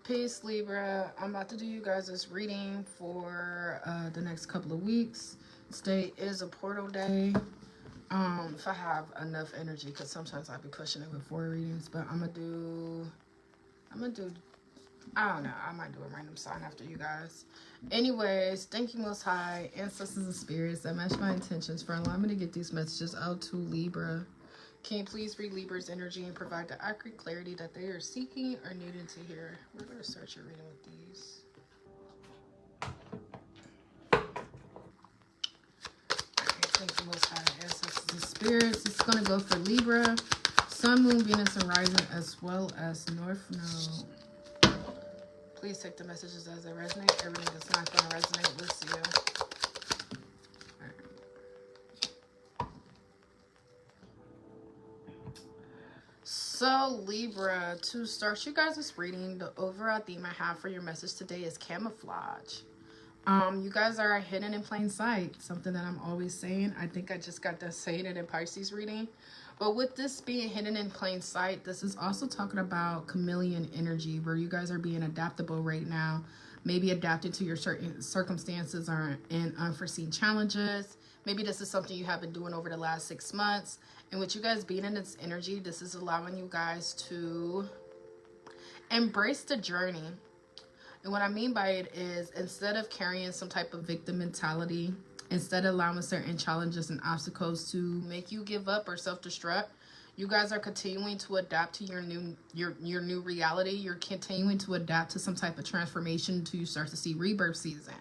Peace, Libra. I'm about to do you guys this reading for the next couple of weeks. Today is a portal day. If I have enough energy, because sometimes I'll be pushing it with 4 readings, but I'm gonna do, I don't know, I might do a random sign after you guys. Anyways, thank you, Most High, ancestors and spirits that match my intentions for allowing me to get these messages out to Libra. Can you please read Libra's energy and provide the accurate clarity that they are seeking or needing to hear? We're going to start your reading with these. Thank you, Most High, ancestors and spirits. It's going to go for Libra, Sun, Moon, Venus, and Rising, as well as North Node. Please take the messages as they resonate. Everything that's not going to resonate with you. So, Libra, to start you guys' reading, the overall theme I have for your message today is camouflage. You guys are hidden in plain sight, something that I'm always saying. I think I just got done saying it in Pisces reading. But with this being hidden in plain sight, this is also talking about chameleon energy, where you guys are being adaptable right now, maybe adapted to your certain circumstances or in unforeseen challenges. Maybe this is something you have been doing over the last 6 months. And with you guys being in this energy, this is allowing you guys to embrace the journey. And what I mean by it is, instead of carrying some type of victim mentality, instead of allowing certain challenges and obstacles to make you give up or self-destruct, you guys are continuing to adapt to your new reality. You're continuing to adapt to some type of transformation until you start to see rebirth season.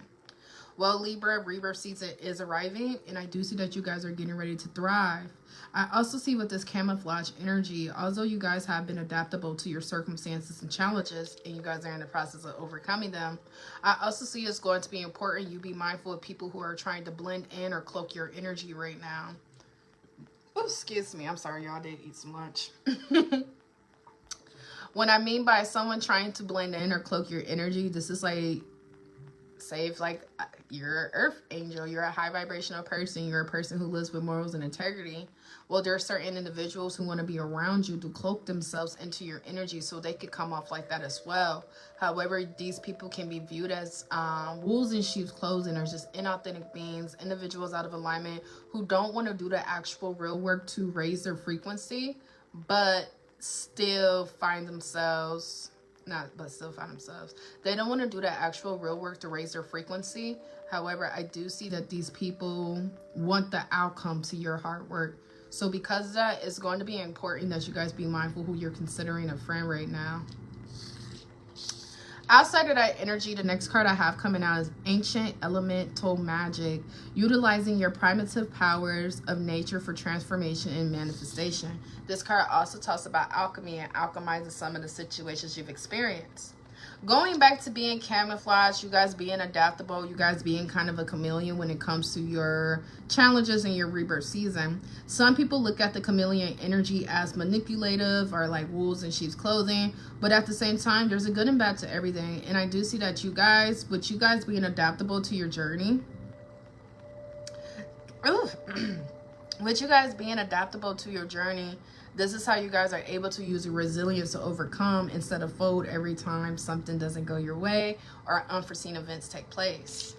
Well, Libra, rebirth season is arriving, and I do see that you guys are getting ready to thrive. I also see with this camouflage energy, although you guys have been adaptable to your circumstances and challenges, and you guys are in the process of overcoming them, I also see it's going to be important you be mindful of people who are trying to blend in or cloak your energy right now. Oh, excuse me. I'm sorry, y'all. I did eat some lunch. What I mean by someone trying to blend in or cloak your energy, this is like, say if like you're an earth angel, you're a high vibrational person, you're a person who lives with morals and integrity. Well, there are certain individuals who want to be around you to cloak themselves into your energy so they could come off like that as well. However, these people can be viewed as wolves in sheep's clothing, or just inauthentic beings, individuals out of alignment who don't want to do the actual real work to raise their frequency, but still find themselves they don't want to do the actual real work to raise their frequency. However, I do see that these people want the outcome to your hard work. So because of that, it's going to be important that you guys be mindful who you're considering a friend right now. Outside of that energy, the next card I have coming out is Ancient Elemental Magic, utilizing your primitive powers of nature for transformation and manifestation. This card also talks about alchemy and alchemizing some of the situations you've experienced. Going back to being camouflage, you guys being adaptable, you guys being kind of a chameleon when it comes to your challenges in your rebirth season. Some people look at the chameleon energy as manipulative or like wolves in sheep's clothing, but at the same time, there's a good and bad to everything. And I do see that you guys, with you guys being adaptable to your journey, with you guys being adaptable to your journey, this is how you guys are able to use your resilience to overcome instead of fold every time something doesn't go your way or unforeseen events take place.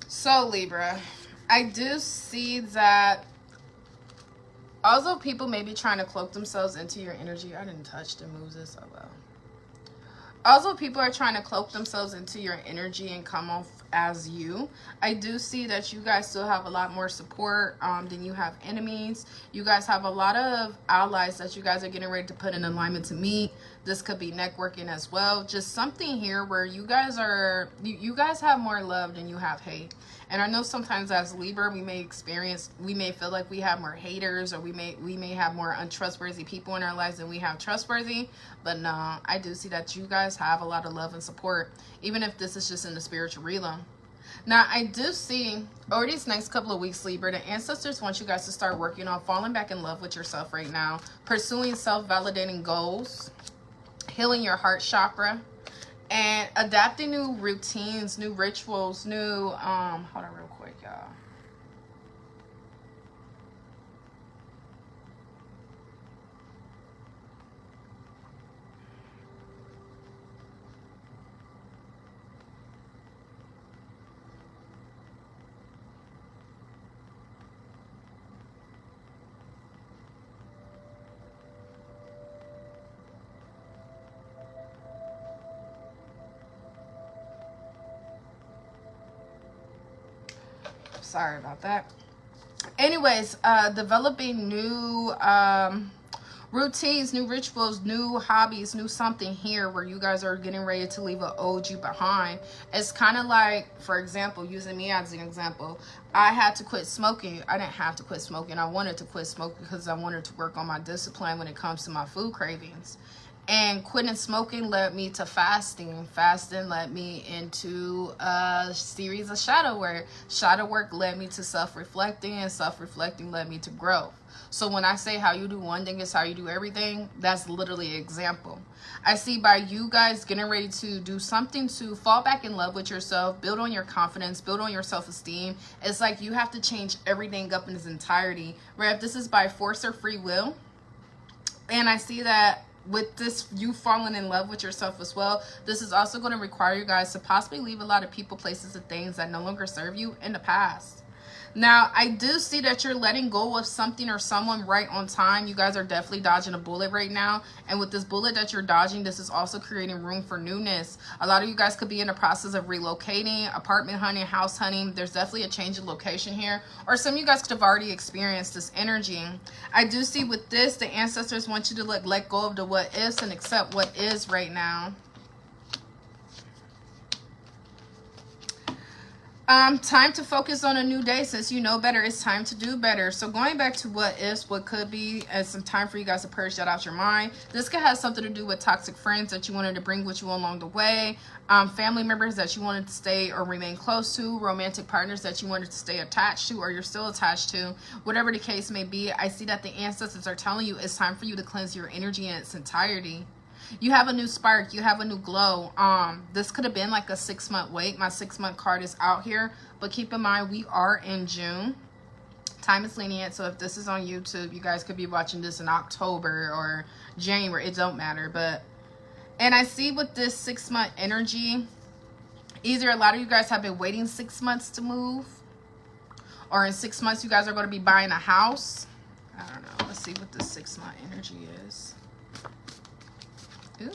So, Libra, I do see that although people may be trying to cloak themselves into your energy, I didn't touch the moves this, oh well. Also, people are trying to cloak themselves into your energy and come off as you. I do see that you guys still have a lot more support than you have enemies. You guys have a lot of allies that you guys are getting ready to put in alignment to meet. This could be networking as well. Just something here where you guys are, you guys have more love than you have hate. And I know sometimes as Libra, we may feel like we have more haters, or we may have more untrustworthy people in our lives than we have trustworthy. But no, I do see that you guys have a lot of love and support, even if this is just in the spiritual realm. Now, I do see over these next couple of weeks, Libra, the ancestors want you guys to start working on falling back in love with yourself right now, pursuing self-validating goals, healing your heart chakra, and adapting new routines, new rituals, new hold on real quick, y'all. Sorry about that. Anyways, developing new routines, new rituals, new hobbies, new something here where you guys are getting ready to leave an old you behind. It's kind of like, for example, using me as an example, I had to quit smoking. I didn't have to quit smoking. I wanted to quit smoking because I wanted to work on my discipline when it comes to my food cravings. And quitting smoking led me to fasting. Fasting led me into a series of shadow work. Shadow work led me to self-reflecting, and self-reflecting led me to growth. So when I say how you do one thing is how you do everything, that's literally an example. I see by you guys getting ready to do something to fall back in love with yourself, build on your confidence, build on your self-esteem. It's like you have to change everything up in its entirety. Where if this is by force or free will, and I see that with this, you falling in love with yourself as well, this is also going to require you guys to possibly leave a lot of people, places, and things that no longer serve you in the past. Now, I do see that you're letting go of something or someone right on time. You guys are definitely dodging a bullet right now. And with this bullet that you're dodging, this is also creating room for newness. A lot of you guys could be in the process of relocating, apartment hunting, house hunting. There's definitely a change of location here. Or some of you guys could have already experienced this energy. I do see with this, the ancestors want you to let go of the what is and accept what is right now. Time to focus on a new day. Since you know better, it's time to do better. So going back to what is, what could be, and some time for you guys to purge that out your mind. This could have something to do with toxic friends that you wanted to bring with you along the way, family members that you wanted to stay or remain close to, romantic partners that you wanted to stay attached to or you're still attached to, whatever the case may be. I see that the ancestors are telling you it's time for you to cleanse your energy in its entirety. You have a new spark. You have a new glow. This could have been like a 6-month wait. My 6-month card is out here. But keep in mind, we are in June. Time is lenient. So if this is on YouTube, you guys could be watching this in October or January. It don't matter. And I see with this 6-month energy, either a lot of you guys have been waiting 6 months to move. Or in 6 months, you guys are going to be buying a house. I don't know. Let's see what this 6-month energy is. Ooh.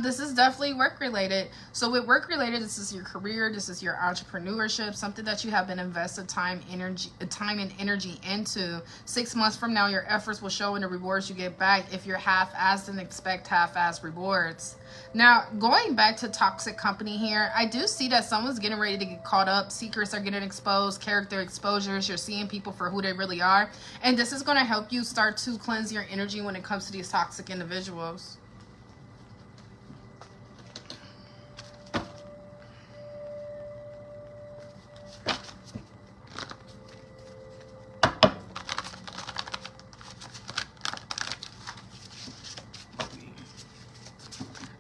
This is definitely work related. So with work related, this is your career, this is your entrepreneurship, something that you have been invested time and energy into. 6 months from now, your efforts will show in the rewards you get back. If you're half-assed, then expect half-assed rewards. Now, going back to toxic company here, I do see that someone's getting ready to get caught up. Secrets are getting exposed, character exposures. You're seeing people for who they really are. And this is going to help you start to cleanse your energy when it comes to these toxic individuals.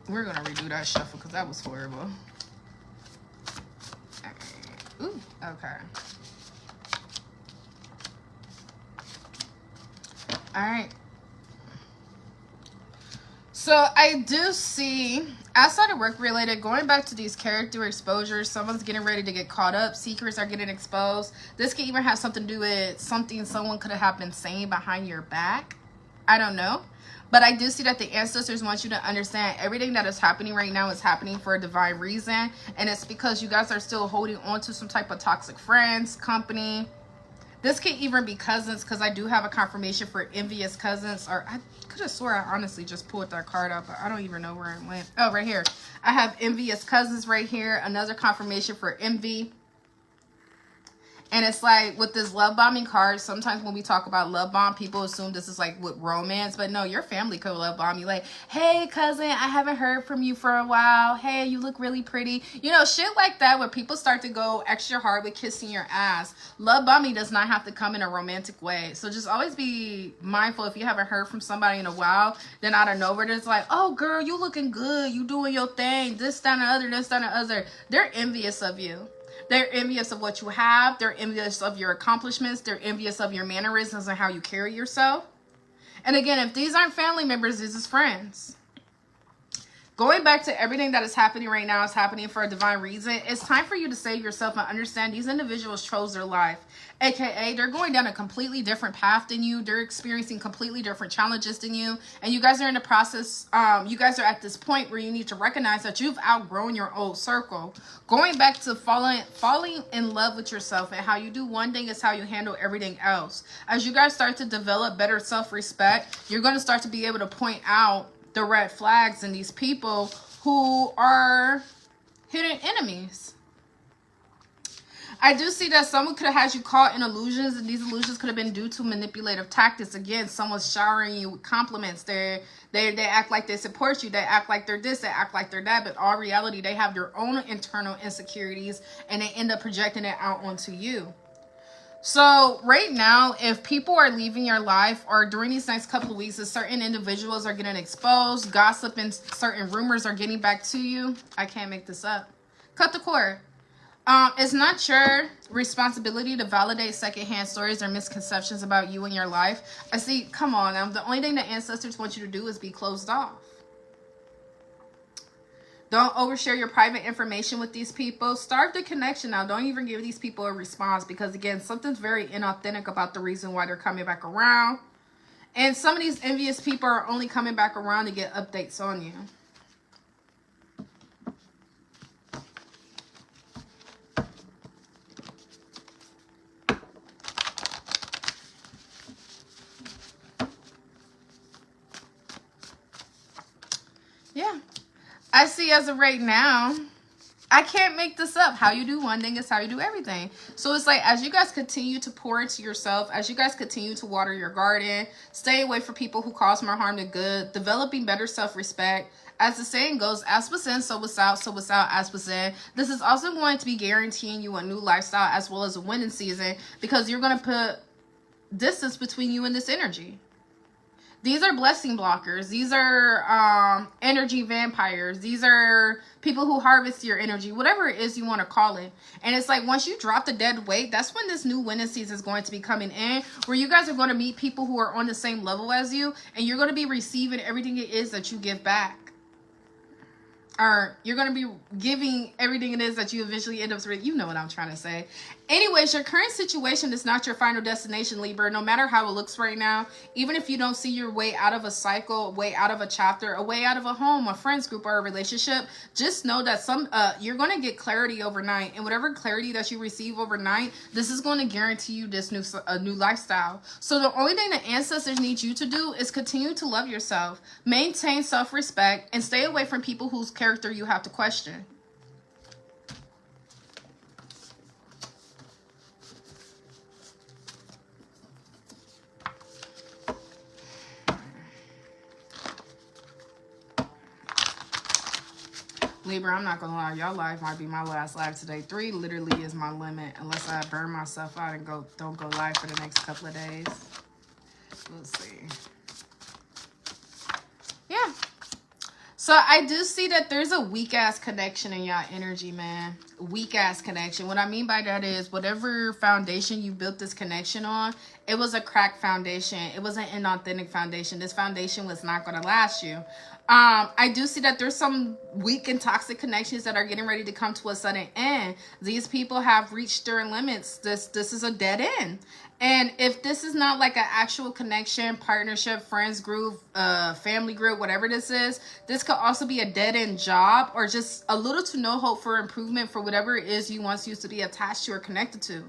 We're going to redo that shuffle because that was horrible. Ooh, okay. All right. So I do see, outside of work related, going back to these character exposures, someone's getting ready to get caught up. Secrets are getting exposed. This could even have something to do with something someone could have been saying behind your back. I don't know. But I do see that the ancestors want you to understand everything that is happening right now is happening for a divine reason. And it's because you guys are still holding on to some type of toxic friends, company. This could even be cousins, because I do have a confirmation for envious cousins. Or I could have swore I honestly just pulled that card up, but I don't even know where it went. Oh, right here. I have envious cousins right here. Another confirmation for envy. And it's like with this love bombing card, sometimes when we talk about love bomb, people assume this is like with romance. But no, your family could love bomb you. Like, hey, cousin, I haven't heard from you for a while. Hey, you look really pretty. You know, shit like that where people start to go extra hard with kissing your ass. Love bombing does not have to come in a romantic way. So just always be mindful if you haven't heard from somebody in a while. Then out of nowhere, it's like, oh, girl, you looking good. You doing your thing. This, that, and the other, this, that, and the other. They're envious of you. They're envious of what you have. They're envious of your accomplishments. They're envious of your mannerisms and how you carry yourself. And again, if these aren't family members, this is friends. Going back to everything that is happening right now is happening for a divine reason. It's time for you to save yourself and understand these individuals chose their life. AKA, they're going down a completely different path than you. They're experiencing completely different challenges than you. And you guys are in the process, you guys are at this point where you need to recognize that you've outgrown your old circle. Going back to falling in love with yourself, and how you do one thing is how you handle everything else. As you guys start to develop better self-respect, you're going to start to be able to point out the red flags in these people who are hidden enemies. I do see that someone could have had you caught in illusions, and these illusions could have been due to manipulative tactics. Again, someone's showering you with compliments. They act like they support you. They act like they're this. They act like they're that. But all reality, they have their own internal insecurities, and they end up projecting it out onto you. So right now, if people are leaving your life, or during these next couple of weeks, if certain individuals are getting exposed, gossip and certain rumors are getting back to you. I can't make this up. Cut the cord. It's not your responsibility to validate secondhand stories or misconceptions about you and your life. I see, come on now. The only thing the ancestors want you to do is be closed off. Don't overshare your private information with these people. Start the connection now. Don't even give these people a response, because again, something's very inauthentic about the reason why they're coming back around. And some of these envious people are only coming back around to get updates on you. Yeah. I see as of right now, I can't make this up. How you do one thing is how you do everything. So it's like, as you guys continue to pour into yourself, as you guys continue to water your garden, stay away from people who cause more harm than good, developing better self-respect. As the saying goes, as was in, so was out, as was in. This is also going to be guaranteeing you a new lifestyle as well as a winning season, because you're going to put distance between you and this energy. These are blessing blockers. These are energy vampires. These are people who harvest your energy, whatever it is you want to call it. And it's like, once you drop the dead weight, that's when this new winning season is going to be coming in, where you guys are going to meet people who are on the same level as you, and you're going to be receiving everything it is that you give back. Or you're going to be giving everything it is that you eventually end up with. You know what I'm trying to say. Anyways, your current situation is not your final destination, Libra. No matter how it looks right now, even if you don't see your way out of a cycle, a way out of a chapter, a way out of a home, a friends group, or a relationship, just know that you're going to get clarity overnight. And whatever clarity that you receive overnight, this is going to guarantee you this new lifestyle. So the only thing the ancestors need you to do is continue to love yourself, maintain self-respect, and stay away from people whose character you have to question. Libra, I'm not gonna lie, y'all life might be my last live today. 3 literally is my limit, unless I burn myself out and don't go live for the next couple of days. Let's see. Yeah. So I do see that there's a weak ass connection in y'all energy, man. Weak ass connection. What I mean by that is, whatever foundation you built this connection on, it was a cracked foundation. It was an inauthentic foundation. This foundation was not going to last you. I do see that there's some weak and toxic connections that are getting ready to come to a sudden end. These people have reached their limits. This is a dead end. And if this is not like an actual connection, partnership, friends group, family group, whatever this is, this could also be a dead end job, or just a little to no hope for improvement for whatever it is you once used to be attached to or connected to.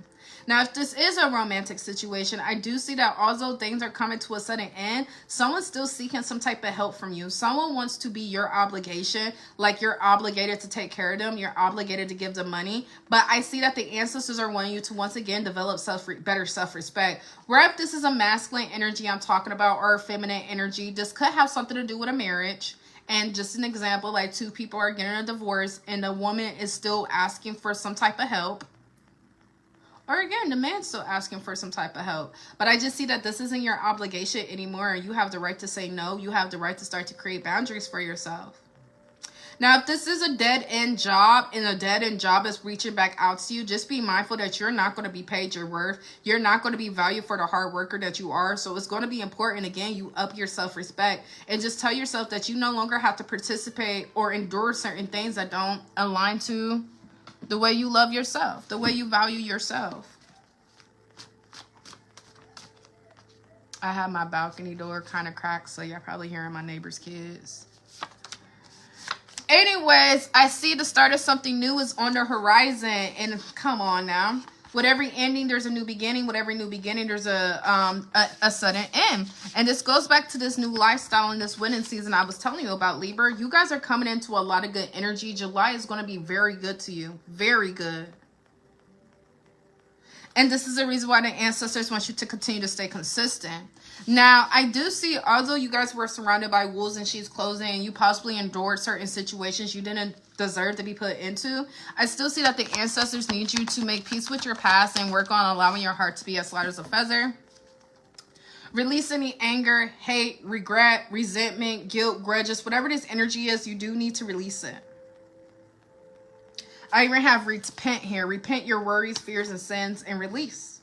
Now, if this is a romantic situation, I do see that although things are coming to a sudden end, someone's still seeking some type of help from you. Someone wants to be your obligation, like you're obligated to take care of them. You're obligated to give them money. But I see that the ancestors are wanting you to once again develop better self-respect. Where if this is a masculine energy I'm talking about, or a feminine energy, this could have something to do with a marriage. And just an example, like 2 people are getting a divorce and the woman is still asking for some type of help. Or again, the man's still asking for some type of help. But I just see that this isn't your obligation anymore. You have the right to say no. You have the right to start to create boundaries for yourself. Now, if this is a dead-end job and a dead-end job is reaching back out to you, just be mindful that you're not going to be paid your worth. You're not going to be valued for the hard worker that you are. So it's going to be important, again, you up your self-respect and just tell yourself that you no longer have to participate or endure certain things that don't align to the way you love yourself, the way you value yourself. I have my balcony door kind of cracked, so you're probably hearing my neighbor's kids. Anyways, I see the start of something new is on the horizon. And come on now. With every ending, there's a new beginning. With every new beginning, there's a sudden end. And this goes back to this new lifestyle in this winning season I was telling you about, Libra. You guys are coming into a lot of good energy. July is going to be very good to you. Very good. And this is the reason why the ancestors want you to continue to stay consistent. Now, I do see, although you guys were surrounded by wolves in sheep's clothing and you possibly endured certain situations you didn't deserve to be put into, I still see that the ancestors need you to make peace with your past and work on allowing your heart to be as light as a feather. Release any anger, hate, regret, resentment, guilt, grudges, whatever this energy is, you do need to release it. I even have repent here. Repent your worries, fears, and sins and release.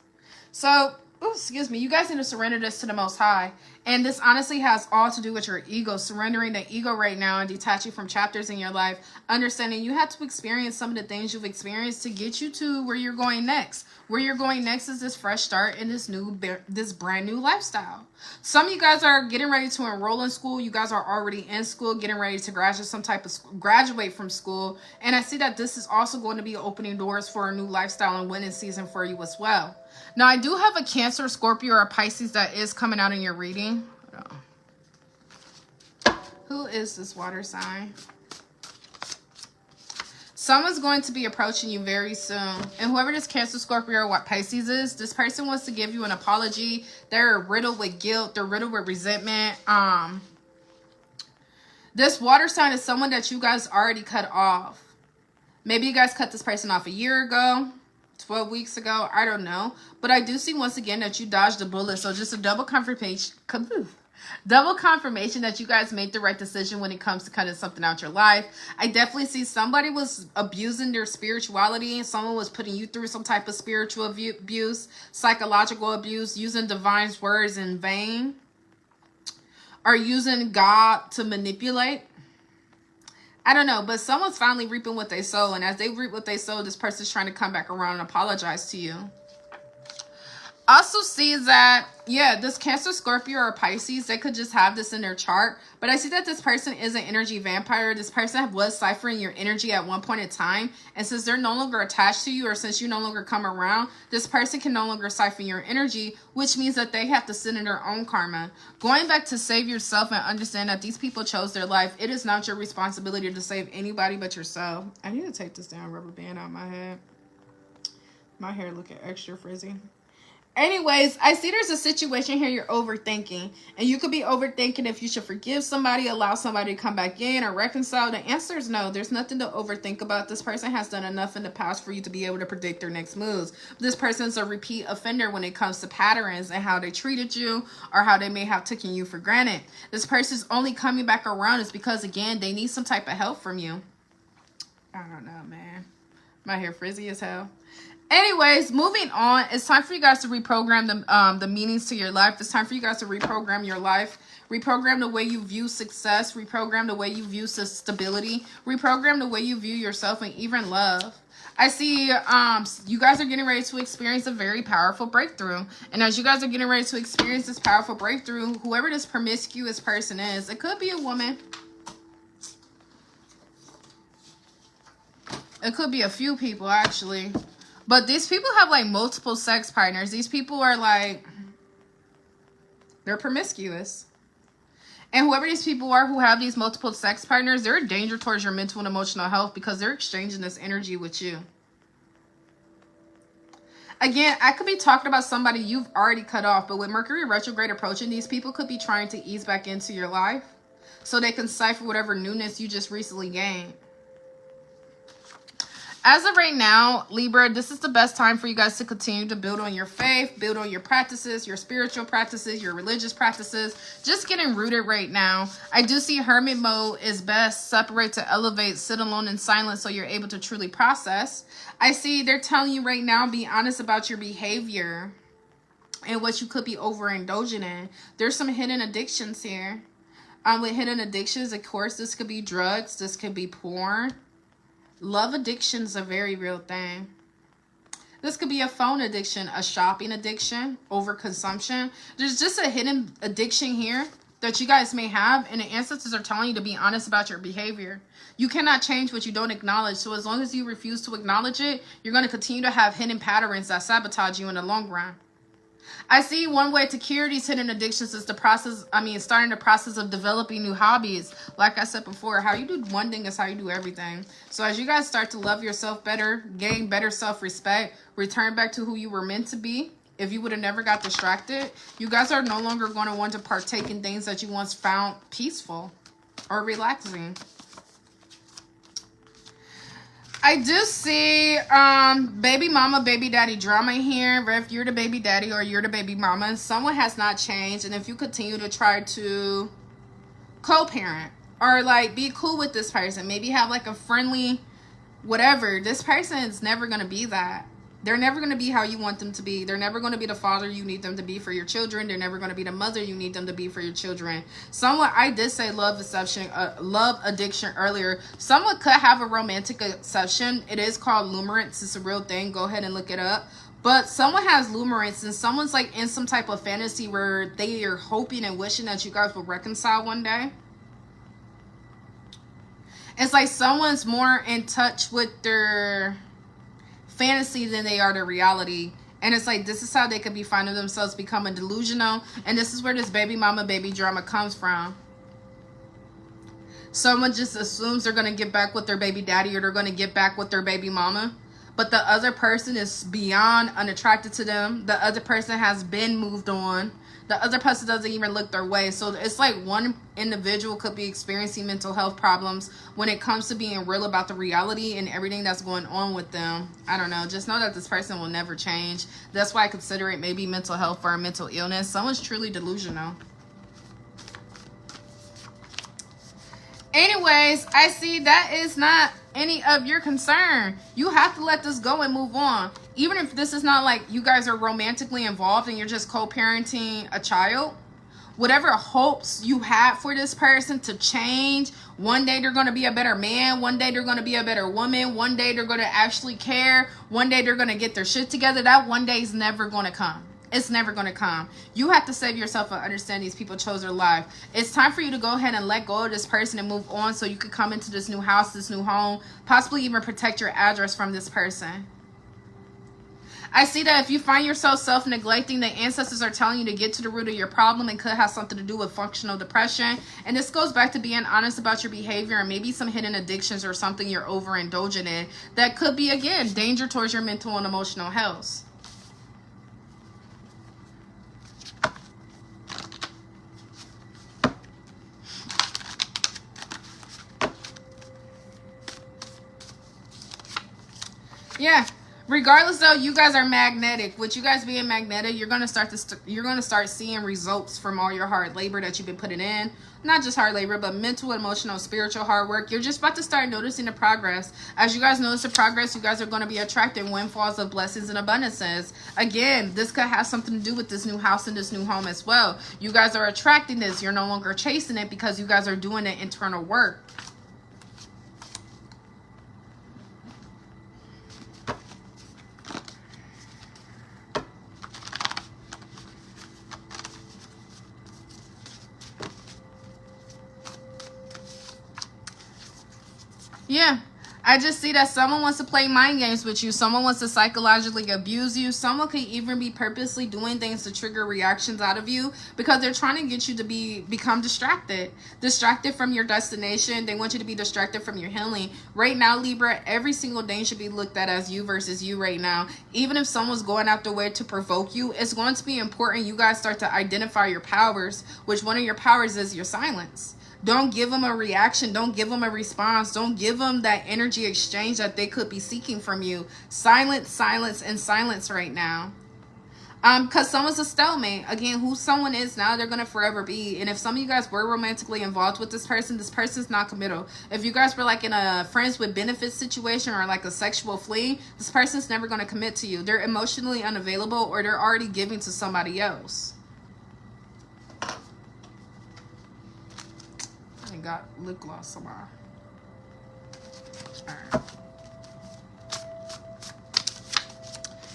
So, excuse me, you guys need to surrender this to the Most High. And this honestly has all to do with your ego. Surrendering the ego right now and detaching from chapters in your life. Understanding you have to experience some of the things you've experienced to get you to where you're going next. Where you're going next is this fresh start in this brand new lifestyle. Some of you guys are getting ready to enroll in school. You guys are already in school, getting ready to graduate from school. And I see that this is also going to be opening doors for a new lifestyle and winning season for you as well. Now, I do have a Cancer, Scorpio, or Pisces that is coming out in your reading. Who is this water sign? Someone's going to be approaching you very soon. And whoever this Cancer, Scorpio, or what Pisces is, this person wants to give you an apology. They're riddled with guilt. They're riddled with resentment. This water sign is someone that you guys already cut off. Maybe you guys cut this person off a year ago, 12 weeks ago. I don't know. But I do see once again that you dodged a bullet. So just a double confirmation that you guys made the right decision when it comes to cutting something out your life. I definitely see somebody was abusing their spirituality. Someone was putting you through some type of spiritual abuse, psychological abuse, using divine words in vain, or using God to manipulate. I don't know, but someone's finally reaping what they sow. And as they reap what they sow, this person's trying to come back around and apologize to you. Also see that, yeah, this Cancer, Scorpio, or Pisces, they could just have this in their chart. But I see that this person is an energy vampire. This person was ciphering your energy at one point in time. And since they're no longer attached to you, or since you no longer come around, this person can no longer siphon your energy, which means that they have to sit in their own karma. Going back to save yourself and understand that these people chose their life. It is not your responsibility to save anybody but yourself. I need to take this down rubber band out of my head. My hair looking extra frizzy. Anyways, I see there's a situation here you're overthinking. And you could be overthinking if you should forgive somebody, allow somebody to come back in, or reconcile. The answer is no. There's nothing to overthink about. This person has done enough in the past for you to be able to predict their next moves. This person's a repeat offender when it comes to patterns and how they treated you or how they may have taken you for granted. This person's only coming back around is because, again, they need some type of help from you. I don't know, man. My hair frizzy as hell. Anyways, moving on. It's time for you guys to reprogram the meanings to your life. It's time for you guys to reprogram your life. Reprogram the way you view success. Reprogram the way you view stability. Reprogram the way you view yourself and even love. I see you guys are getting ready to experience a very powerful breakthrough. And as you guys are getting ready to experience this powerful breakthrough, whoever this promiscuous person is, it could be a woman. It could be a few people, actually. But these people have, like, multiple sex partners. These people are, like, they're promiscuous. And whoever these people are who have these multiple sex partners, they're a danger towards your mental and emotional health because they're exchanging this energy with you. Again, I could be talking about somebody you've already cut off, but with Mercury retrograde approaching, these people could be trying to ease back into your life so they can cipher whatever newness you just recently gained. As of right now, Libra, this is the best time for you guys to continue to build on your faith, build on your practices, your spiritual practices, your religious practices. Just getting rooted right now. I do see hermit mode is best. Separate to elevate, sit alone in silence so you're able to truly process. I see they're telling you right now, be honest about your behavior and what you could be overindulging in. There's some hidden addictions here. With hidden addictions, of course, this could be drugs. This could be porn. Love addiction is a very real thing. This could be a phone addiction, a shopping addiction, overconsumption. There's just a hidden addiction here that you guys may have, and the ancestors are telling you to be honest about your behavior. You cannot change what you don't acknowledge, so as long as you refuse to acknowledge it, you're going to continue to have hidden patterns that sabotage you in the long run. I see one way to cure these hidden addictions is starting the process of developing new hobbies. Like I said before, how you do one thing is how you do everything. So as you guys start to love yourself better, gain better self-respect, return back to who you were meant to be. If you would have never got distracted, you guys are no longer going to want to partake in things that you once found peaceful or relaxing. I do see baby mama, baby daddy drama here. If you're the baby daddy or you're the baby mama, someone has not changed. And if you continue to try to co-parent or like be cool with this person, maybe have like a friendly whatever, this person is never going to be that. They're never going to be how you want them to be. They're never going to be the father you need them to be for your children. They're never going to be the mother you need them to be for your children. Someone, I did say love addiction earlier. Someone could have a romantic obsession. It is called lumerance. It's a real thing. Go ahead and look it up. But someone has lumerance and someone's like in some type of fantasy where they are hoping and wishing that you guys will reconcile one day. It's like someone's more in touch with their fantasy than they are the reality, and it's like this is how they could be finding themselves becoming delusional, and this is where this baby mama baby drama comes from. Someone just assumes they're going to get back with their baby daddy or they're going to get back with their baby mama, but the other person is beyond unattracted to them. The other person has been moved on. The other person doesn't even look their way. So it's like one individual could be experiencing mental health problems when it comes to being real about the reality and everything that's going on with them. I don't know. Just know that this person will never change. That's why I consider it maybe mental health or a mental illness. Someone's truly delusional. Anyways, I see that is not any of your concern. You have to let this go and move on. Even if this is not like you guys are romantically involved and you're just co-parenting a child, whatever hopes you have for this person to change, one day they're going to be a better man, one day they're going to be a better woman, one day they're going to actually care, one day they're going to get their shit together, that one day is never going to come. It's never going to come. You have to save yourself and understand these people chose their life. It's time for you to go ahead and let go of this person and move on so you can come into this new house, this new home, possibly even protect your address from this person. I see that if you find yourself self-neglecting, the ancestors are telling you to get to the root of your problem and could have something to do with functional depression. And this goes back to being honest about your behavior and maybe some hidden addictions or something you're overindulging in. That could be, again, danger towards your mental and emotional health. Yeah. Regardless though, you guys are magnetic. With you guys being magnetic, you're gonna start seeing results from all your hard labor that you've been putting in. Not just hard labor, but mental, emotional, spiritual hard work. You're just about to start noticing the progress. As you guys notice the progress, you guys are going to be attracting windfalls of blessings and abundances. Again, this could have something to do with this new house and this new home as well. You guys are attracting this. You're no longer chasing it because you guys are doing the internal work. Yeah, I just see that someone wants to play mind games with you. Someone wants to psychologically abuse you. Someone could even be purposely doing things to trigger reactions out of you because they're trying to get you to become distracted. Distracted from your destination. They want you to be distracted from your healing. Right now, Libra, every single day should be looked at as you versus you right now. Even if someone's going out their way to provoke you, it's going to be important you guys start to identify your powers, which one of your powers is your silence. Don't give them a reaction. Don't give them a response. Don't give them that energy exchange that they could be seeking from you. Silence, silence, and silence right now. Because someone's a stalemate. Again, who someone is now, they're going to forever be. And if some of you guys were romantically involved with this person's not committal. If you guys were like in a friends with benefits situation or like a sexual fling, this person's never going to commit to you. They're emotionally unavailable, or they're already giving to somebody else. I got lip gloss somewhere. Alright.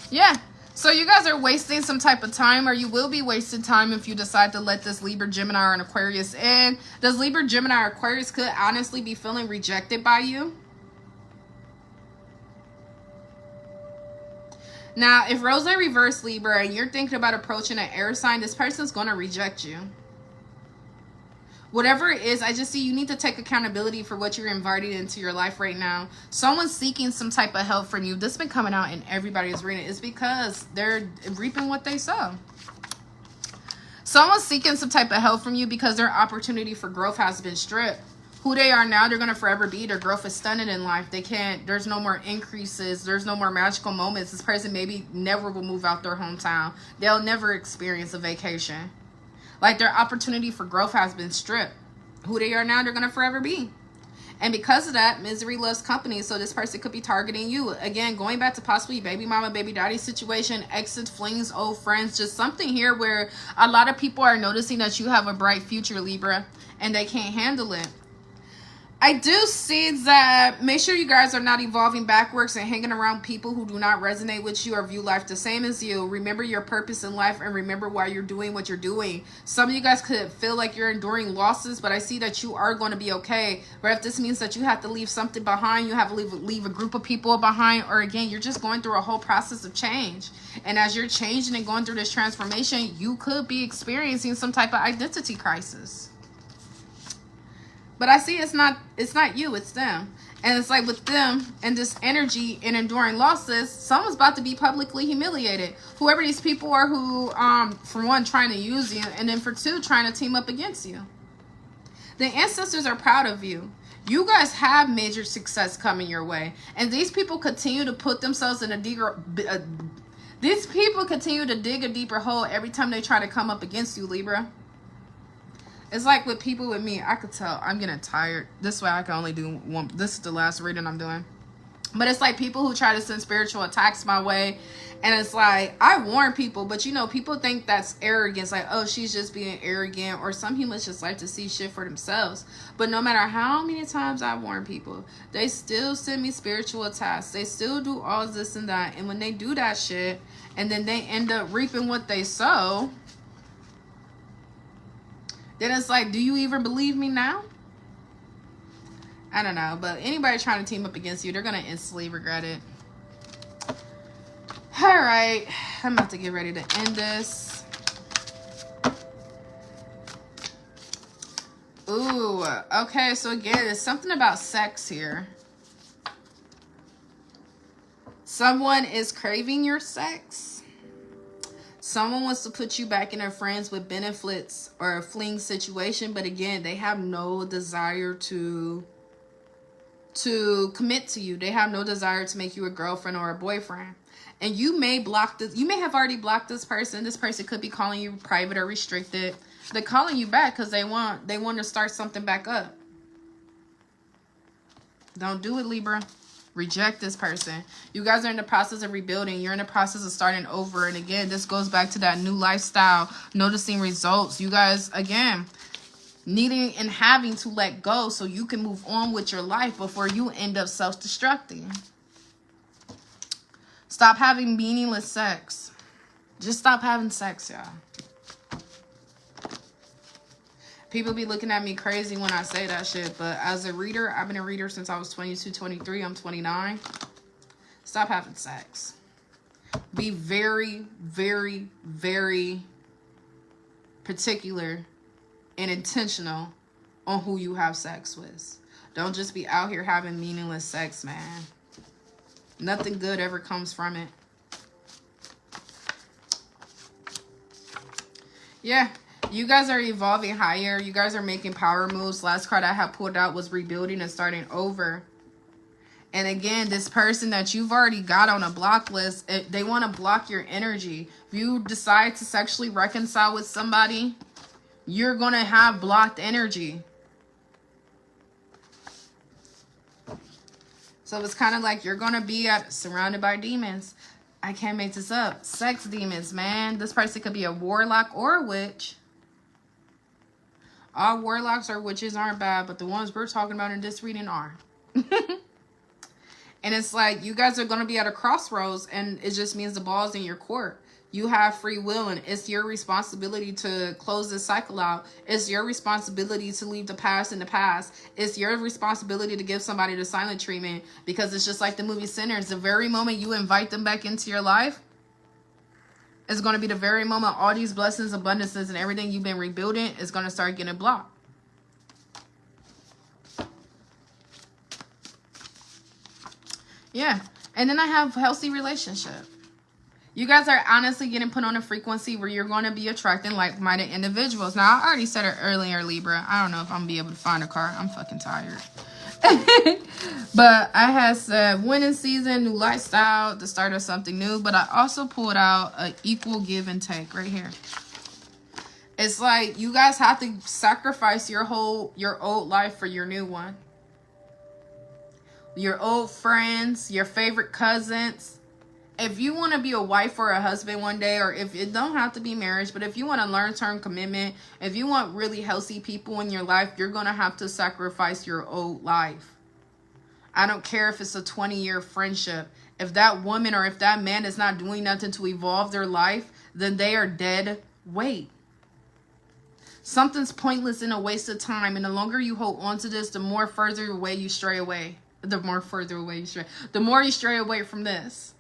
Yeah. So you guys are wasting some type of time, or you will be wasting time if you decide to let this Libra, Gemini, or an Aquarius in. Does Libra, Gemini, or Aquarius could honestly be feeling rejected by you? Now, if Rose reverse Libra and you're thinking about approaching an air sign, this person's going to reject you. Whatever it is, I just see you need to take accountability for what you're inviting into your life right now. Someone's seeking some type of help from you. This has been coming out in everybody's reading. It's because they're reaping what they sow. Someone's seeking some type of help from you because their opportunity for growth has been stripped. Who they are now, they're going to forever be. Their growth is stunted in life. They can't, there's no more increases. There's no more magical moments. This person maybe never will move out their hometown. They'll never experience a vacation. Like, their opportunity for growth has been stripped. Who they are now, they're going to forever be. And because of that, misery loves company. So this person could be targeting you. Again, going back to possibly baby mama, baby daddy situation, exes, flings, old friends. Just something here where a lot of people are noticing that you have a bright future, Libra, and they can't handle it. I do see that make sure you guys are not evolving backwards and hanging around people who do not resonate with you or view life the same as you. Remember your purpose in life and remember why you're doing what you're doing. Some of you guys could feel like you're enduring losses, but I see that you are going to be okay. But if this means that you have to leave something behind, you have to leave a group of people behind, or again, you're just going through a whole process of change. And as you're changing and going through this transformation, you could be experiencing some type of identity crisis. But I see it's not you, it's them. And it's like with them and this energy and enduring losses, someone's about to be publicly humiliated. Whoever these people are who, for one, trying to use you, and then for two, trying to team up against you. The ancestors are proud of you. You guys have major success coming your way. And these people continue to put themselves in a deeper... these people continue to dig a deeper hole every time they try to come up against you, Libra. It's like with people with me, I could tell I'm getting tired. This way I can only do one. This is the last reading I'm doing. But it's like people who try to send spiritual attacks my way. And it's like, I warn people, but you know, people think that's arrogance. Like, oh, she's just being arrogant. Or some humans just like to see shit for themselves. But no matter how many times I warn people, they still send me spiritual attacks. They still do all this and that. And when they do that shit, and then they end up reaping what they sow, then it's like, do you even believe me now? I don't know. But anybody trying to team up against you, they're going to instantly regret it. All right. I'm about to get ready to end this. Ooh. Okay. So again, it's something about sex here. Someone is craving your sex. Someone wants to put you back in a friends with benefits or a fling situation. But again, they have no desire to commit to you. They have no desire to make you a girlfriend or a boyfriend. And you may block this. You may have already blocked this person. This person could be calling you private or restricted. They're calling you back because they want to start something back up. Don't do it, Libra. Reject this person. You guys are in the process of rebuilding. You're in the process of starting over. And again, this goes back to that new lifestyle, noticing results. You guys, again, needing and having to let go so you can move on with your life before you end up self-destructing. Stop having meaningless sex. Just stop having sex, y'all. People be looking at me crazy when I say that shit. But as a reader, I've been a reader since I was 22, 23. I'm 29. Stop having sex. Be very, very, very particular and intentional on who you have sex with. Don't just be out here having meaningless sex, man. Nothing good ever comes from it. Yeah. You guys are evolving higher. You guys are making power moves. Last card I have pulled out was rebuilding and starting over. And again, this person that you've already got on a block list, they want to block your energy. If you decide to sexually reconcile with somebody, you're going to have blocked energy. So it's kind of like you're going to be surrounded by demons. I can't make this up. Sex demons, man. This person could be a warlock or a witch. All warlocks or witches aren't bad, but the ones we're talking about in this reading are. And it's like you guys are going to be at a crossroads, and it just means the ball's in your court. You have free will, and it's your responsibility to close this cycle out. It's your responsibility to leave the past in the past. It's your responsibility to give somebody the silent treatment, because it's just like the movie Sinners. The very moment you invite them back into your life, it's going to be the very moment all these blessings, abundances, and everything you've been rebuilding is going to start getting blocked. Yeah. And then I have healthy relationship. You guys are honestly getting put on a frequency where you're going to be attracting like-minded individuals. Now, I already said it earlier, Libra. I don't know if I'm going to be able to find a car. I'm fucking tired. But I had said winning season, new lifestyle, the start of something new. But I also pulled out an equal give and take right here. It's like you guys have to sacrifice your old life for your new one. Your old friends, your favorite cousins. If you want to be a wife or a husband one day, or if it don't have to be marriage, but if you want a long-term commitment, if you want really healthy people in your life, you're going to have to sacrifice your old life. I don't care if it's a 20-year friendship. If that woman or if that man is not doing nothing to evolve their life, then they are dead weight. Something's pointless and a waste of time. And the longer you hold on to this, the more further away you stray away. The more you stray away from this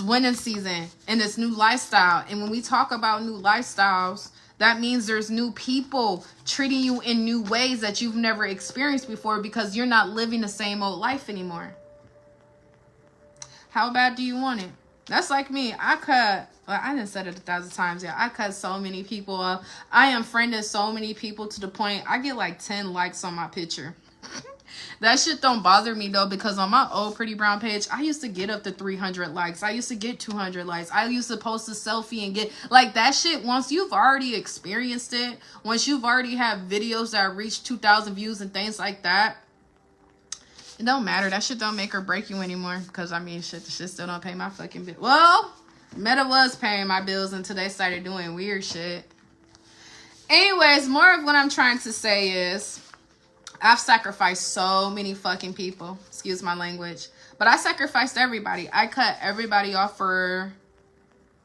winning season and this new lifestyle. And when we talk about new lifestyles, that means there's new people treating you in new ways that you've never experienced before, because you're not living the same old life anymore. How bad do you want it? That's like me. I done said it 1,000 times. Yeah, I cut so many people up. I unfriended so many people to the point I get like 10 likes on my picture. That shit don't bother me though, because on my old Pretty Brown page, I used to get up to 300 likes. I used to get 200 likes. I used to post a selfie and get like that shit. Once you've already experienced it, once you've already had videos that reach 2,000 views and things like that, it don't matter. That shit don't make or break you anymore. Because I mean, the shit still don't pay my fucking bill. Well, Meta was paying my bills until they started doing weird shit. Anyways, more of what I'm trying to say is, I've sacrificed so many fucking people. Excuse my language. But I sacrificed everybody. I cut everybody off for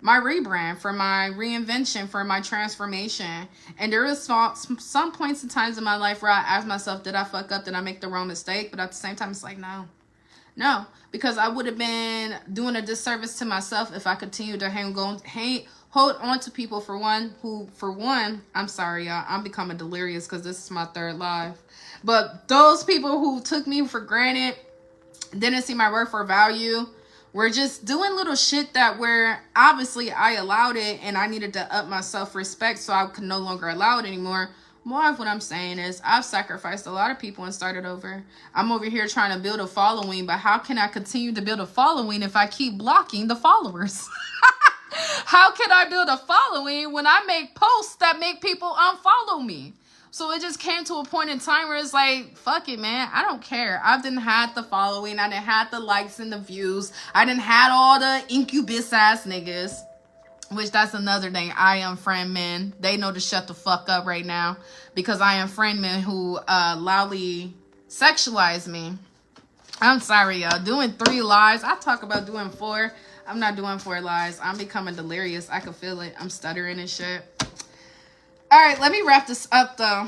my rebrand, for my reinvention, for my transformation. And there is some points and times in my life where I ask myself, did I fuck up? Did I make the wrong mistake? But at the same time, it's like, no. No. Because I would have been doing a disservice to myself if I continued to hold on to people for one, I'm sorry, y'all. I'm becoming delirious because this is my third live. But those people who took me for granted, didn't see my worth or value, were just doing little shit that where obviously I allowed it and I needed to up my self-respect so I could no longer allow it anymore. More of what I'm saying is I've sacrificed a lot of people and started over. I'm over here trying to build a following, but how can I continue to build a following if I keep blocking the followers? How can I build a following when I make posts that make people unfollow me? So it just came to a point in time where it's like, fuck it, man. I don't care. I didn't have the following. I didn't have the likes and the views. I didn't have all the incubus ass niggas. Which that's another thing. I unfriend men. They know to shut the fuck up right now. Because I unfriend men who loudly sexualize me. I'm sorry, y'all. Doing 3 lives. I talk about doing 4. I'm not doing 4 lives. I'm becoming delirious. I can feel it. I'm stuttering and shit. All right, let me wrap this up, though.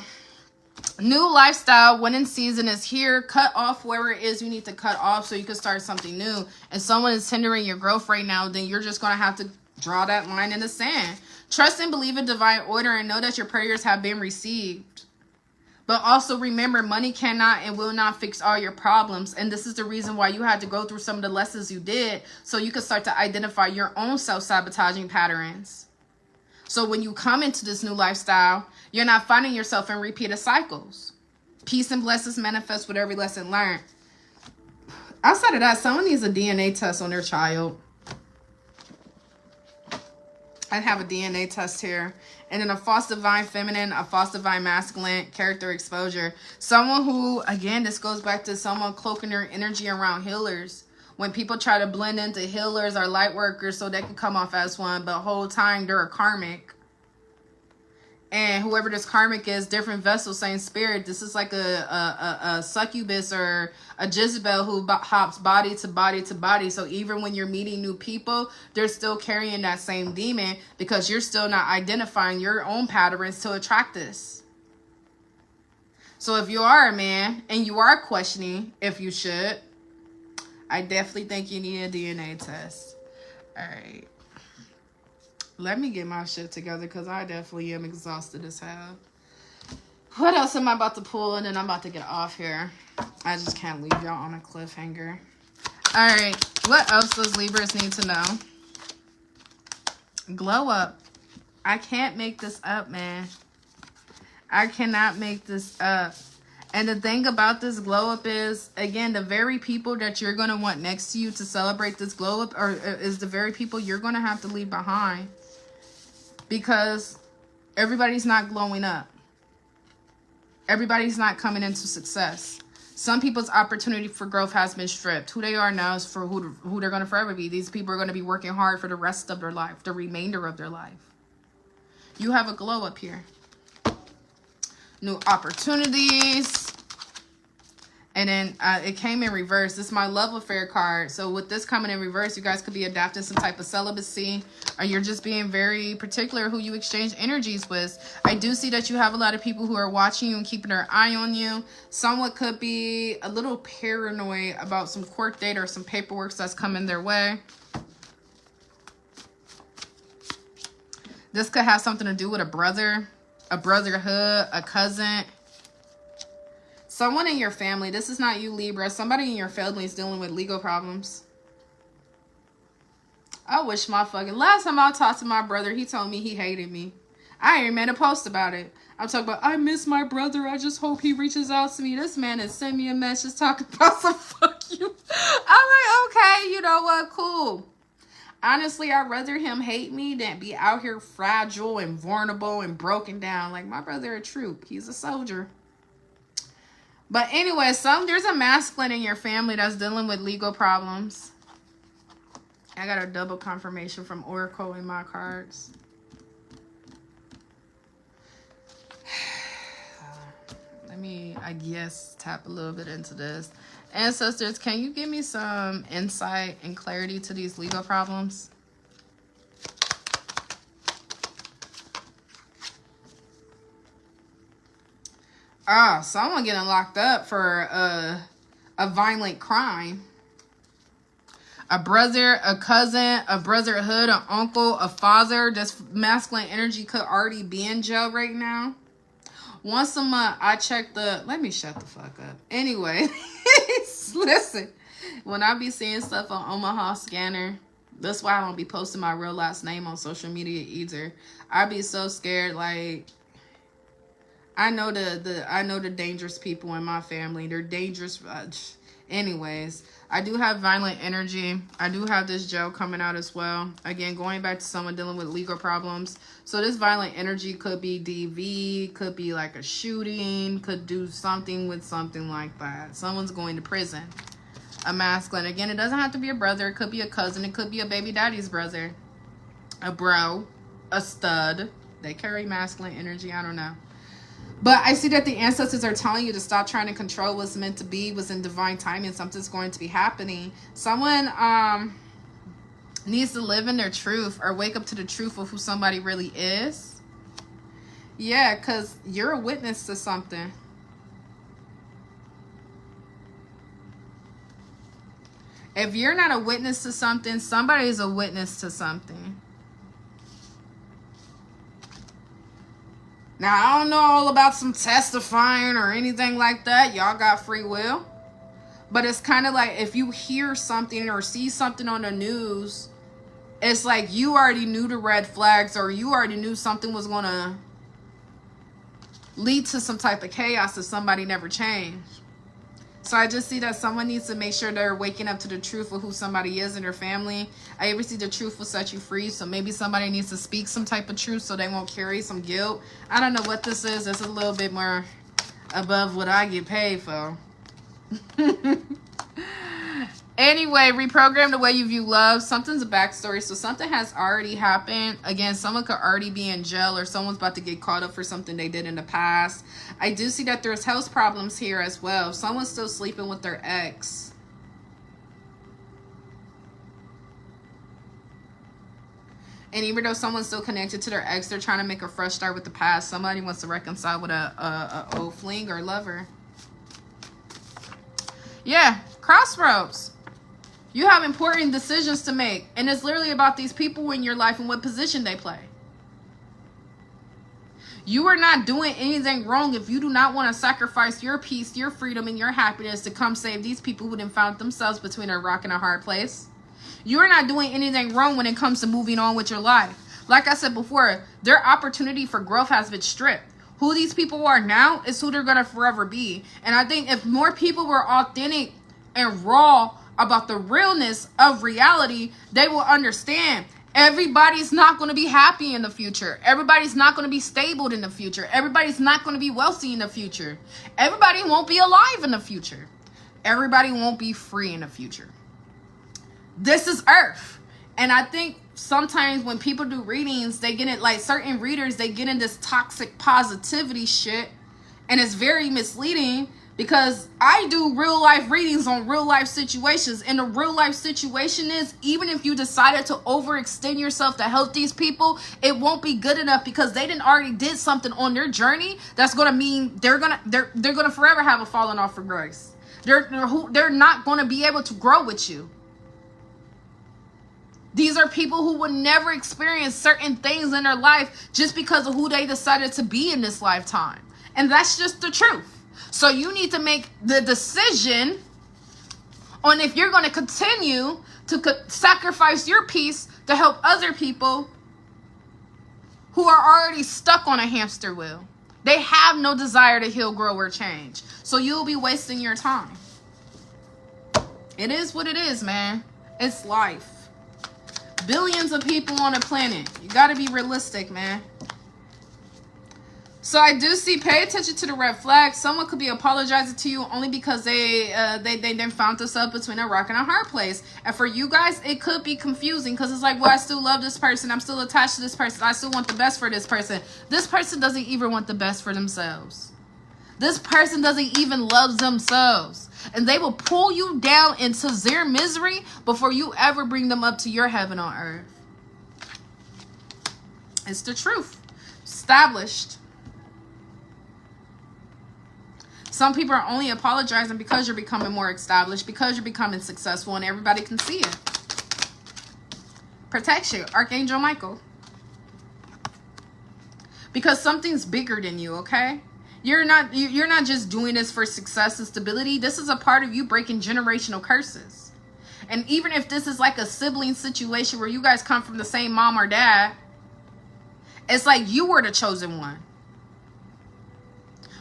New lifestyle, winning season is here. Cut off wherever it is you need to cut off so you can start something new. And someone is hindering your growth right now, then you're just going to have to draw that line in the sand. Trust and believe in divine order and know that your prayers have been received. But also remember, money cannot and will not fix all your problems. And this is the reason why you had to go through some of the lessons you did so you could start to identify your own self-sabotaging patterns. So when you come into this new lifestyle, you're not finding yourself in repeated cycles. Peace and blessings manifest with every lesson learned. Outside of that, someone needs a DNA test on their child. I have a DNA test here. And then a false divine feminine, a false divine masculine, character exposure. Someone who, again, this goes back to someone cloaking their energy around healers. When people try to blend into healers or light workers so they can come off as one, but the whole time they're a karmic. And whoever this karmic is, different vessel, same spirit. This is like a succubus or a Jezebel who hops body to body to body. So even when you're meeting new people, they're still carrying that same demon because you're still not identifying your own patterns to attract this. So if you are a man and you are questioning if you should, I definitely think you need a DNA test. All right. Let me get my shit together because I definitely am exhausted as hell. What else am I about to pull? And then I'm about to get off here. I just can't leave y'all on a cliffhanger. All right. What else does Libras need to know? Glow up. I can't make this up, man. I cannot make this up. And the thing about this glow up is, again, the very people that you're going to want next to you to celebrate this glow up is the very people you're going to have to leave behind. Because everybody's not glowing up. Everybody's not coming into success. Some people's opportunity for growth has been stripped. Who they are now is for who they're going to forever be. These people are going to be working hard for the rest of their life, the remainder of their life. You have a glow up here. New opportunities. And then it came in reverse. This is my love affair card. So with this coming in reverse, you guys could be adapting some type of celibacy. Or you're just being very particular who you exchange energies with. I do see that you have a lot of people who are watching you and keeping their eye on you. Someone could be a little paranoid about some court date or some paperwork that's coming their way. This could have something to do with a brother, a brotherhood, a cousin. Someone in your family, this is not you, Libra. Somebody in your family is dealing with legal problems. I wish my fucking... Last time I talked to my brother, he told me he hated me. I ain't even made a post about it. I'm talking about, I miss my brother. I just hope he reaches out to me. This man has sent me a message talking about some fuck you. I'm like, okay, you know what? Cool. Honestly, I'd rather him hate me than be out here fragile and vulnerable and broken down. Like, my brother a troop. He's a soldier. But anyway, there's a masculine in your family that's dealing with legal problems. I got a double confirmation from Oracle in my cards. Let me, I guess, tap a little bit into this. Ancestors, can you give me some insight and clarity to these legal problems? Someone getting locked up for a violent crime. A brother, a cousin, a brotherhood, an uncle, a father. This masculine energy could already be in jail right now. Once a month, I check the... Let me shut the fuck up. Anyway, listen. When I be seeing stuff on Omaha Scanner, that's why I don't be posting my real last name on social media either. I be so scared, like... I know the dangerous people in my family. They're dangerous. Anyways, I do have violent energy. I do have this jail coming out as well. Again, going back to someone dealing with legal problems. So this violent energy could be DV, could be like a shooting, could do something with something like that. Someone's going to prison. A masculine. Again, it doesn't have to be a brother. It could be a cousin. It could be a baby daddy's brother. A bro. A stud. They carry masculine energy. I don't know. But I see that the ancestors are telling you to stop trying to control what's meant to be, what's in divine timing. Something's going to be happening. Someone needs to live in their truth or wake up to the truth of who somebody really is. Yeah, because you're a witness to something. If you're not a witness to something, somebody is a witness to something. Now, I don't know all about some testifying or anything like that. Y'all got free will. But it's kind of like if you hear something or see something on the news It's like you already knew the red flags, or you already knew something was going to lead to some type of chaos if somebody never changed. So I just see that someone needs to make sure they're waking up to the truth of who somebody is in their family. I ever see the truth will set you free. So maybe somebody needs to speak some type of truth so they won't carry some guilt. I don't know what this is. It's a little bit more above what I get paid for. Anyway, reprogram the way you view love. Something's a backstory. So something has already happened. Again, someone could already be in jail, or someone's about to get caught up for something they did in the past. I do see that there's health problems here as well. Someone's still sleeping with their ex. And even though someone's still connected to their ex, they're trying to make a fresh start with the past. Somebody wants to reconcile with a old fling or lover. Yeah, crossroads. You have important decisions to make. And it's literally about these people in your life and what position they play. You are not doing anything wrong if you do not want to sacrifice your peace, your freedom, and your happiness to come save these people who didn't found themselves between a rock and a hard place. You are not doing anything wrong when it comes to moving on with your life. Like I said before, their opportunity for growth has been stripped. Who these people are now is who they're going to forever be. And I think if more people were authentic and raw about the realness of reality, they will understand everybody's not going to be happy in the future. Everybody's not going to be stable in the future. Everybody's not going to be wealthy in the future. Everybody won't be alive in the future. Everybody won't be free in the future. This is Earth. And I think sometimes when people do readings, they get it, like certain readers, they get in this toxic positivity shit. And it's very misleading, because I do real life readings on real life situations. And the real life situation is, even if you decided to overextend yourself to help these people, it won't be good enough, because they didn't already did something on their journey that's going to mean they're going to forever have a falling off for grace. They're not going to be able to grow with you. These are people who would never experience certain things in their life just because of who they decided to be in this lifetime. And that's just the truth. So you need to make the decision on if you're going to continue to sacrifice your peace to help other people who are already stuck on a hamster wheel. They have no desire to heal, grow, or change. So you'll be wasting your time. It is what it is, man. It's life. Billions of people on the planet. You got to be realistic, man. So I do see, pay attention to the red flags. Someone could be apologizing to you only because they then found themselves between a rock and a hard place. And for you guys, it could be confusing, because it's like, well, I still love this person. I'm still attached to this person. I still want the best for this person. This person doesn't even want the best for themselves. This person doesn't even love themselves. And they will pull you down into their misery before you ever bring them up to your heaven on earth. It's the truth. Established. Some people are only apologizing because you're becoming more established, because you're becoming successful, and everybody can see it. Protects you, Archangel Michael. Because something's bigger than you, okay? You're not just doing this for success and stability. This is a part of you breaking generational curses. And even if this is like a sibling situation where you guys come from the same mom or dad, it's like you were the chosen one.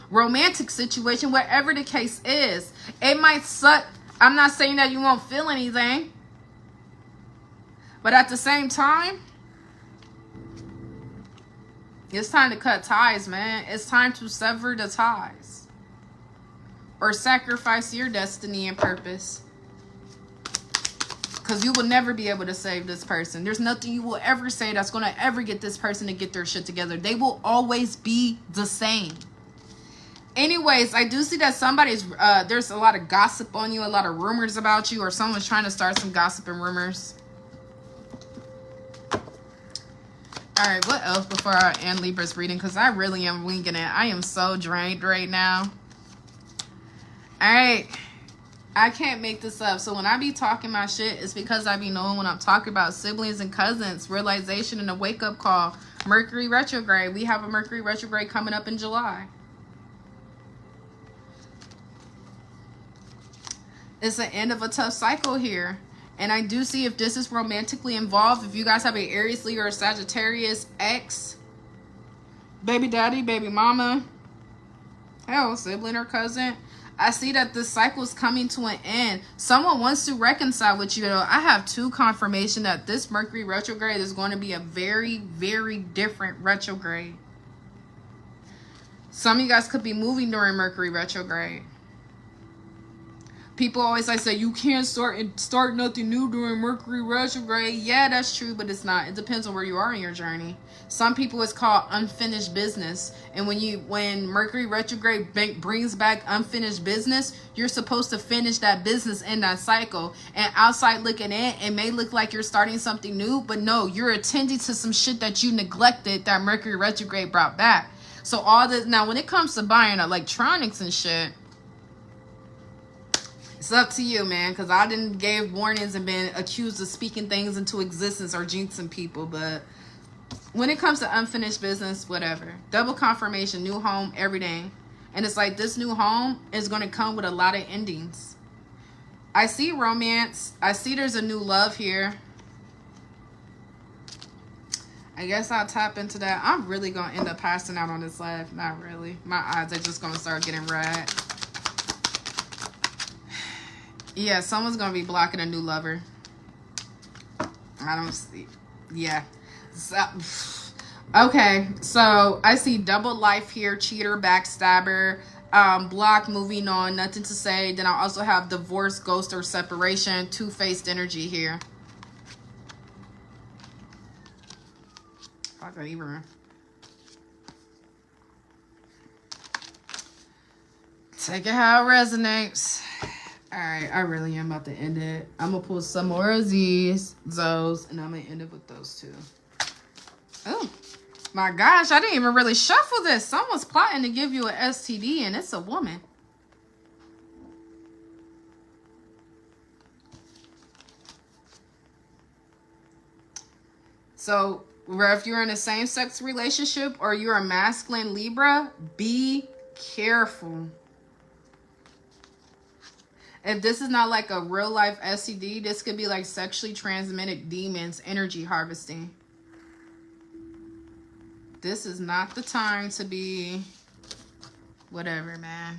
Romantic situation, whatever the case is, it might suck. I'm not saying that you won't feel anything, but at the same time, it's time to cut ties, man. It's time to sever the ties, or sacrifice your destiny and purpose, because you will never be able to save this person. There's nothing you will ever say that's going to ever get this person to get their shit together. They will always be the same. Anyways, I do see that somebody's, there's a lot of gossip on you, a lot of rumors about you, or someone's trying to start some gossip and rumors. All right, what else before I end Libra's reading? Because I really am winging it. I am so drained right now. All right. I can't make this up. So when I be talking my shit, it's because I be knowing when I'm talking about siblings and cousins, realization, and a wake-up call. Mercury retrograde. We have a Mercury retrograde coming up in July. It's the end of a tough cycle here. And I do see if this is romantically involved, if you guys have an Aries, Leo, or Sagittarius ex, baby daddy, baby mama, hell, sibling or cousin, I see that this cycle is coming to an end. Someone wants to reconcile with you. I have 2 confirmation that this Mercury retrograde is going to be a very, very different retrograde. Some of you guys could be moving during Mercury retrograde. People always like say you can't start nothing new during Mercury retrograde. Yeah, that's true, but it's not. It depends on where you are in your journey. Some people it's called unfinished business. And when Mercury retrograde brings back unfinished business, you're supposed to finish that business in that cycle. And outside looking in, it may look like you're starting something new, but no, you're attending to some shit that you neglected that Mercury retrograde brought back. So all this now, when it comes to buying electronics and shit, it's up to you, man, because I didn't gave warnings and been accused of speaking things into existence or jinxing people. But when it comes to unfinished business, whatever. Double confirmation, new home, everything. And it's like this new home is going to come with a lot of endings. I see romance. I see there's a new love here. I guess I'll tap into that. I'm really going to end up passing out on this live. Not really. My eyes are just going to start getting red. Yeah, someone's going to be blocking a new lover. I don't see. Yeah. So, okay. So, I see double life here. Cheater, backstabber, block, moving on, nothing to say. Then I also have divorce, ghost, or separation. Two-faced energy here. I can even... Take it how it resonates. Alright, I really am about to end it. I'm going to pull some more of those, and I'm going to end it with those 2. Oh, my gosh, I didn't even really shuffle this. Someone's plotting to give you an STD, and it's a woman. So, if you're in a same-sex relationship or you're a masculine Libra, be careful. If this is not like a real life STD, this could be like sexually transmitted demons, energy harvesting. This is not the time to be whatever, man.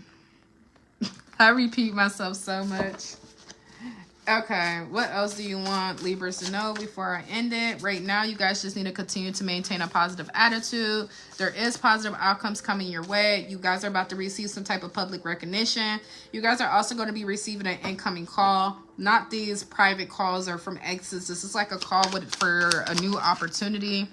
I repeat myself so much. Okay, what else do you want Libras to know before I end it? Right now, you guys just need to continue to maintain a positive attitude. There is positive outcomes coming your way. You guys are about to receive some type of public recognition. You guys are also going to be receiving an incoming call. Not these private calls or from exes. This is like a call for a new opportunity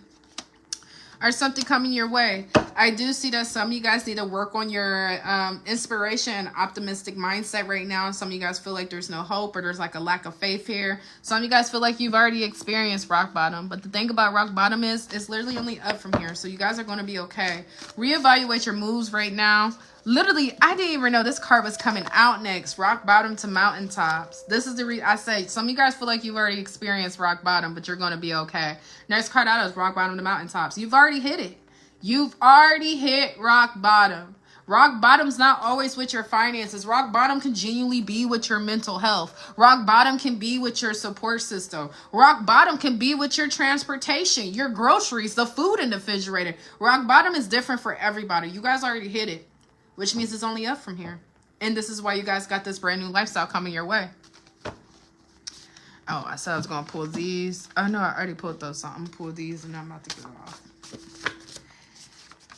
or something coming your way. I do see that some of you guys need to work on your inspiration and optimistic mindset right now. Some of you guys feel like there's no hope or there's like a lack of faith here. Some of you guys feel like you've already experienced rock bottom. But the thing about rock bottom is it's literally only up from here. So you guys are going to be okay. Reevaluate your moves right now. Literally, I didn't even know this card was coming out next. Rock bottom to mountaintops. This is the I say some of you guys feel like you've already experienced rock bottom, but you're going to be okay. Next card out is rock bottom to mountaintops. You've already hit it. You've already hit rock bottom. Rock bottom's not always with your finances. Rock bottom can genuinely be with your mental health. Rock bottom can be with your support system. Rock bottom can be with your transportation, your groceries, the food in the refrigerator. Rock bottom is different for everybody. You guys already hit it, which means it's only up from here. And this is why you guys got this brand new lifestyle coming your way. Oh, I said I was going to pull these. Oh, no, I already pulled those. So I'm going to pull these and I'm about to get it off.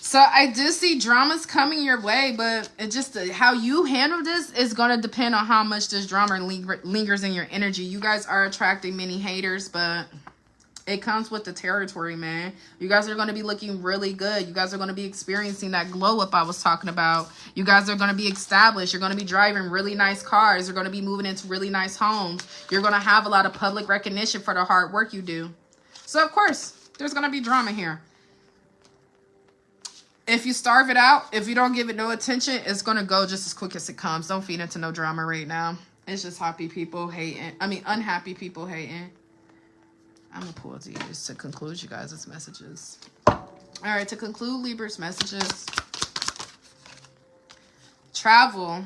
So I do see dramas coming your way, but it just how you handle this is going to depend on how much this drama lingers in your energy. You guys are attracting many haters, but it comes with the territory, man. You guys are going to be looking really good. You guys are going to be experiencing that glow up I was talking about. You guys are going to be established. You're going to be driving really nice cars. You're going to be moving into really nice homes. You're going to have a lot of public recognition for the hard work you do. So, of course, there's going to be drama here. If you starve it out, if you don't give it no attention, it's going to go just as quick as it comes. Don't feed into no drama right now. It's just happy people hating. Unhappy people hating. I'm going to pull these to conclude you guys' messages. All right, to conclude Libra's messages. Travel.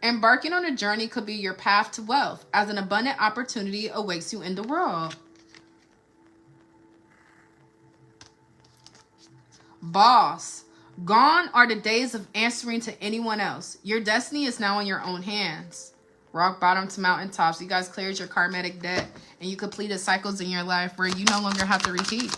Embarking on a journey could be your path to wealth, as an abundant opportunity awaits you in the world. Boss. Gone are the days of answering to anyone else. Your destiny is now in your own hands. Rock bottom to mountaintops. You guys cleared your karmatic debt and you completed cycles in your life where you no longer have to repeat.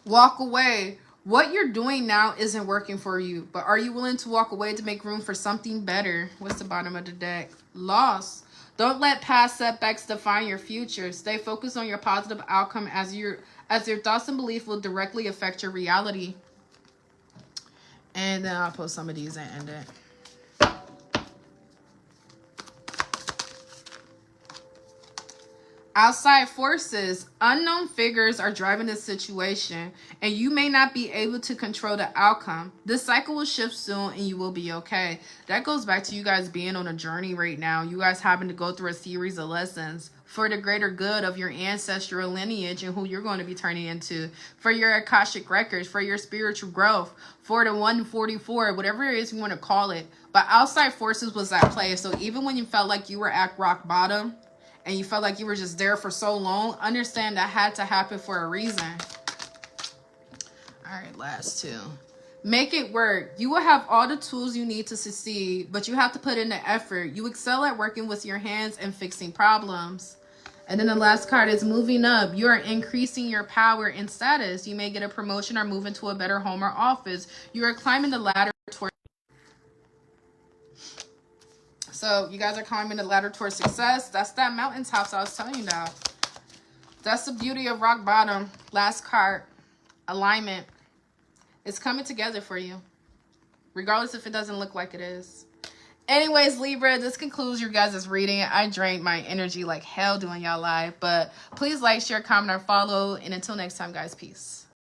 Walk away. What you're doing now isn't working for you, but are you willing to walk away to make room for something better? What's the bottom of the deck? Loss. Don't let past setbacks define your future. Stay focused on your positive outcome as your thoughts and beliefs will directly affect your reality. And then I'll post some of these and end it. Outside forces, unknown figures are driving this situation, and you may not be able to control the outcome. This cycle will shift soon, and you will be okay. That goes back to you guys being on a journey right now. You guys having to go through a series of lessons for the greater good of your ancestral lineage and who you're going to be turning into, for your Akashic records, for your spiritual growth, for the 144, whatever it is you want to call it. But outside forces was at play. So even when you felt like you were at rock bottom, and you felt like you were just there for so long, understand that had to happen for a reason. All right, last two. Make it work. You will have all the tools you need to succeed, but you have to put in the effort. You excel at working with your hands and fixing problems. And then the last card is moving up. You are increasing your power and status. You may get a promotion or move into a better home or office. You are climbing the ladder towards. So you guys are climbing the ladder towards success. That's that mountaintops I was telling you about. That's the beauty of rock bottom. Last card, alignment. It's coming together for you, regardless if it doesn't look like it is. Anyways, Libra, this concludes your guys' reading. I drained my energy like hell doing y'all live, but please like, share, comment, or follow. And until next time, guys, peace.